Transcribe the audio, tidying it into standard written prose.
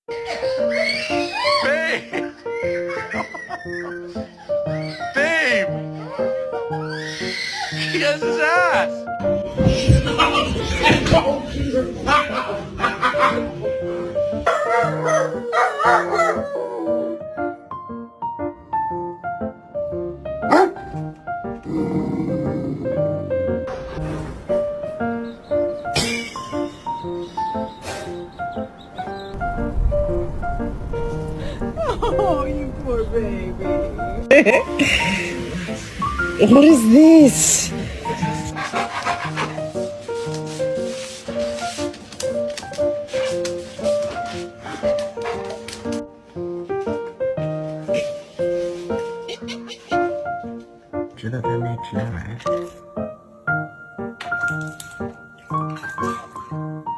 Babe! Babe! He has his ass! Oh, you poor baby. What is this?觉得他没吃来。